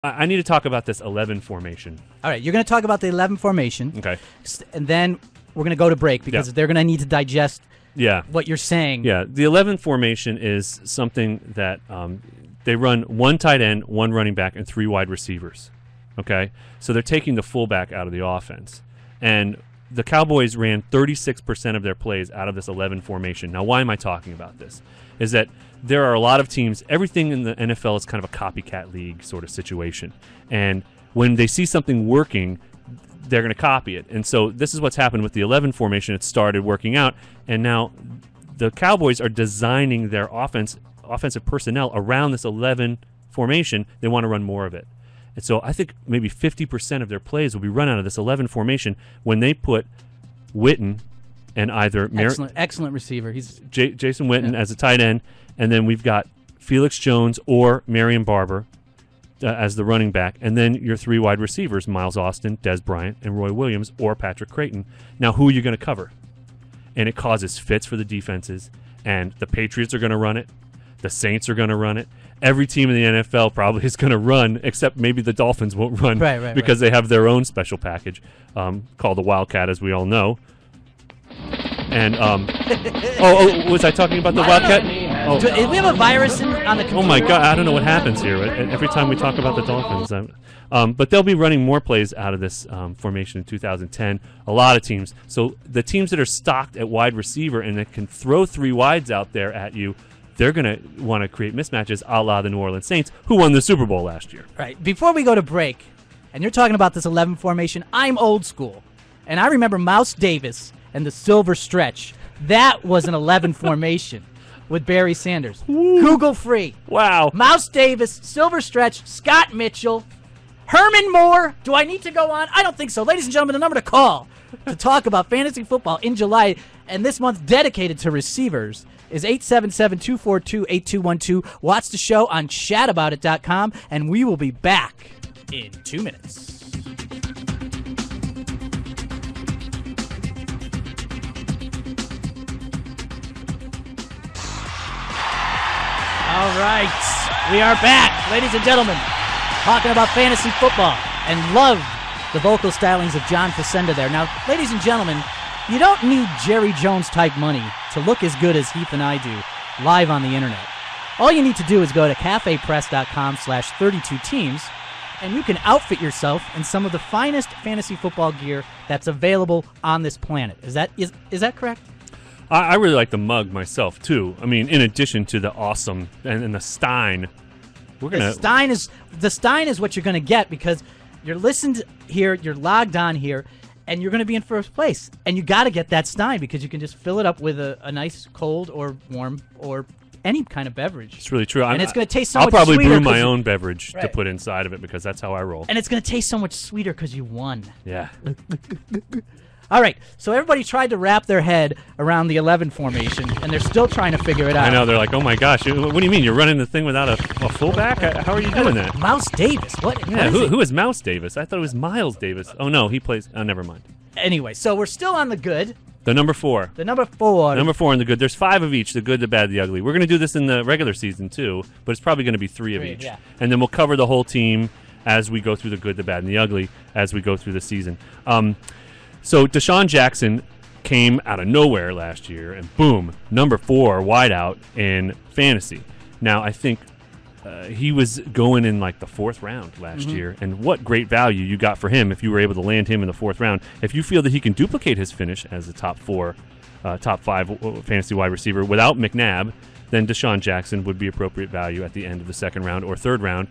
I need to talk about this 11 formation. All right, you're going to talk about the 11 formation. Okay. And then we're going to go to break because they're going to need to digest what you're saying. Yeah, the 11 formation is something that they run 1 tight end, 1 running back, and 3 wide receivers. Okay? So they're taking the fullback out of the offense. And the Cowboys ran 36% of their plays out of this 11 formation. Now, why am I talking about this? Is that there are a lot of teams, everything in the NFL is kind of a copycat league sort of situation. And when they see something working, they're going to copy it. And so this is what's happened with the 11 formation. It started working out, and now the Cowboys are designing their offensive personnel around this 11 formation. They want to run more of it. And so I think maybe 50% of their plays will be run out of this 11 formation when they put Witten and either excellent receiver. He's Jason Witten as a tight end, and then we've got Felix Jones or Marion Barber as the running back, and then your 3 wide receivers, Miles Austin, Des Bryant, and Roy Williams, or Patrick Creighton. Now, who are you going to cover? And it causes fits for the defenses, and the Patriots are going to run it. The Saints are going to run it. Every team in the NFL probably is going to run, except maybe the Dolphins won't run because they have their own special package called the Wildcat, as we all know. And was I talking about the Wildcat? Do we have a virus on the computer? Oh my God, I don't know what happens here every time we talk about the Dolphins. But they'll be running more plays out of this formation in 2010. A lot of teams. So the teams that are stocked at wide receiver and that can throw 3 wides out there at you, they're going to want to create mismatches a la the New Orleans Saints, who won the Super Bowl last year. Right. Before we go to break, and you're talking about this 11 formation, I'm old school. And I remember Mouse Davis and the Silver Stretch. That was an 11 formation with Barry Sanders. Woo. Google free. Wow. Mouse Davis, Silver Stretch, Scott Mitchell, Herman Moore. Do I need to go on? I don't think so. Ladies and gentlemen, the number to call to talk about fantasy football in July and this month dedicated to receivers is 877-242-8212. Watch the show on chataboutit.com, and we will be back in 2 minutes. All right, we are back, ladies and gentlemen, talking about fantasy football, and love the vocal stylings of John Facenda there. Now, ladies and gentlemen, you don't need Jerry Jones-type money to look as good as Heath and I do live on the internet. All you need to do is go to cafepress.com/32teams, and you can outfit yourself in some of the finest fantasy football gear that's available on this planet. Is that correct? I really like the mug myself, too. I mean, in addition to the awesome and the Stein. The Stein is what you're going to get because you're listened here, you're logged on here, and you're going to be in first place. And you got to get that Stein because you can just fill it up with a nice cold or warm or any kind of beverage. It's really true. And it's going to taste so much sweeter. I'll sweeter. probably brew my own beverage to put inside of it because that's how I roll. And it's going to taste so much sweeter because you won. Yeah. All right, so everybody tried to wrap their head around the 11 formation, and they're still trying to figure it out. I know, they're like, oh my gosh, what do you mean? You're running the thing without a fullback? How are you doing that? Mouse Davis, what? Yeah, who is Mouse Davis? I thought it was Miles Davis. Oh no, he plays, never mind. Anyway, so we're still on the good. The number 4. The number 4. Number 4 in the good. There's 5 of each, the good, the bad, the ugly. We're going to do this in the regular season too, but it's probably going to be 3 of each. Yeah. And then we'll cover the whole team as we go through the good, the bad, and the ugly as we go through the season. So Deshaun Jackson came out of nowhere last year, and boom, number 4 wideout in fantasy. Now, I think he was going in like the 4th round last year, and what great value you got for him if you were able to land him in the 4th round. If you feel that he can duplicate his finish as a top 5 fantasy wide receiver without McNabb, then Deshaun Jackson would be appropriate value at the end of the 2nd round or 3rd round,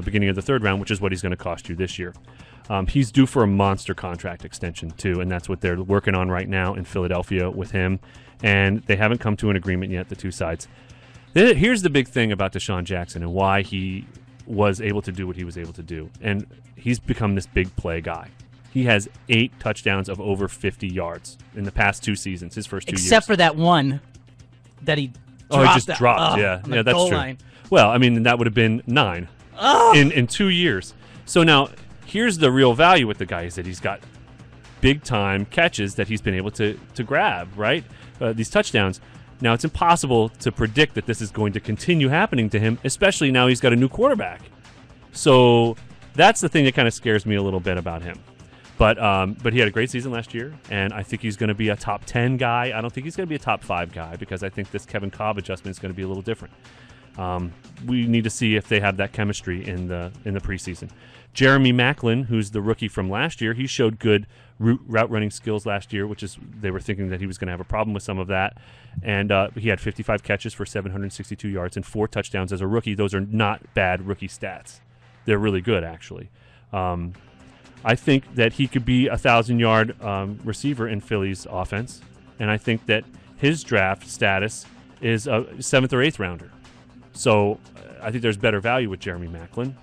beginning of the 3rd round, which is what he's going to cost you this year. He's due for a monster contract extension, too, and that's what they're working on right now in Philadelphia with him, and they haven't come to an agreement yet, the two sides. Here's the big thing about Deshaun Jackson and why he was able to do what he was able to do, and he's become this big play guy. He has 8 touchdowns of over 50 yards in the past 2 seasons, his first 2 years. Except for that one that he dropped. He just dropped, yeah, that's true. Line. Well, I mean, that would have been 9 in 2 years. So now, here's the real value with the guy is that he's got big-time catches that he's been able to grab, right? These touchdowns. Now, it's impossible to predict that this is going to continue happening to him, especially now he's got a new quarterback. So that's the thing that kind of scares me a little bit about him. But he had a great season last year, and I think he's going to be a top 10 guy. I don't think he's going to be a top 5 guy because I think this Kevin Kolb adjustment is going to be a little different. We need to see if they have that chemistry in the preseason. Jeremy Maclin, who's the rookie from last year, he showed good route running skills last year, which is they were thinking that he was going to have a problem with some of that. And he had 55 catches for 762 yards and 4 touchdowns as a rookie. Those are not bad rookie stats. They're really good, actually. I think that he could be a 1,000-yard receiver in Philly's offense, and I think that his draft status is a 7th or 8th rounder. So I think there's better value with Jeremy Maclin.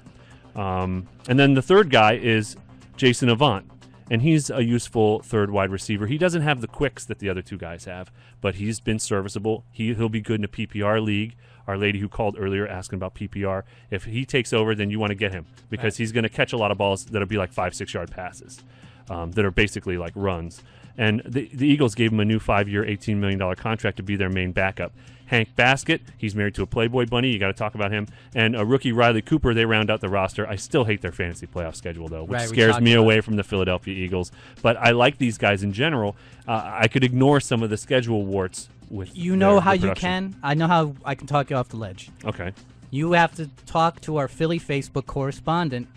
And then the third guy is Jason Avant, and he's a useful third wide receiver. He doesn't have the quicks that the other 2 guys have, but he's been serviceable. He'll be good in a PPR league. Our lady who called earlier asking about PPR, if he takes over, then you want to get him because he's going to catch a lot of balls that'll be like 5-6 yard passes that are basically like runs. And the Eagles gave him a new 5-year, $18 million contract to be their main backup. Hank Baskett, he's married to a Playboy bunny. You got to talk about him. And a rookie, Riley Cooper, they round out the roster. I still hate their fantasy playoff schedule, though, which scares me away from the Philadelphia Eagles. But I like these guys in general. I could ignore some of the schedule warts with You know how their you can? I know how I can talk you off the ledge. Okay. You have to talk to our Philly Facebook correspondent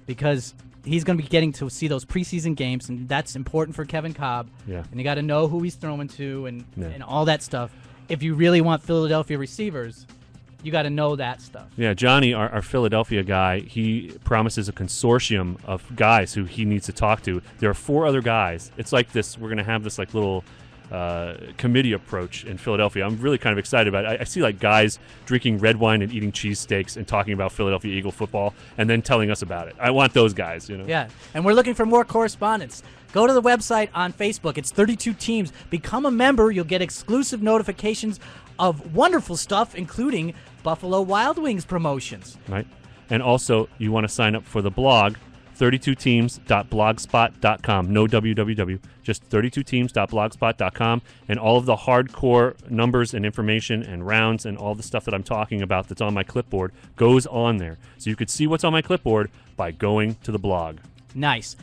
because he's going to be getting to see those preseason games, and that's important for Kevin Kolb. Yeah. And you got to know who he's throwing to and all that stuff. If you really want Philadelphia receivers, you got to know that stuff. Yeah, Johnny, our Philadelphia guy, he promises a consortium of guys who he needs to talk to. There are 4 other guys. It's like this. We're going to have this like little committee approach in Philadelphia. I'm really kind of excited about it. I see like guys drinking red wine and eating cheesesteaks and talking about Philadelphia Eagle football and then telling us about it. I want those guys, you know. Yeah, and we're looking for more correspondents. Go to the website on Facebook. It's 32 Teams. Become a member. You'll get exclusive notifications of wonderful stuff, including Buffalo Wild Wings promotions. Right. And also, you want to sign up for the blog, 32teams.blogspot.com. No www, just 32teams.blogspot.com. And all of the hardcore numbers and information and rounds and all the stuff that I'm talking about that's on my clipboard goes on there. So you could see what's on my clipboard by going to the blog. Nice.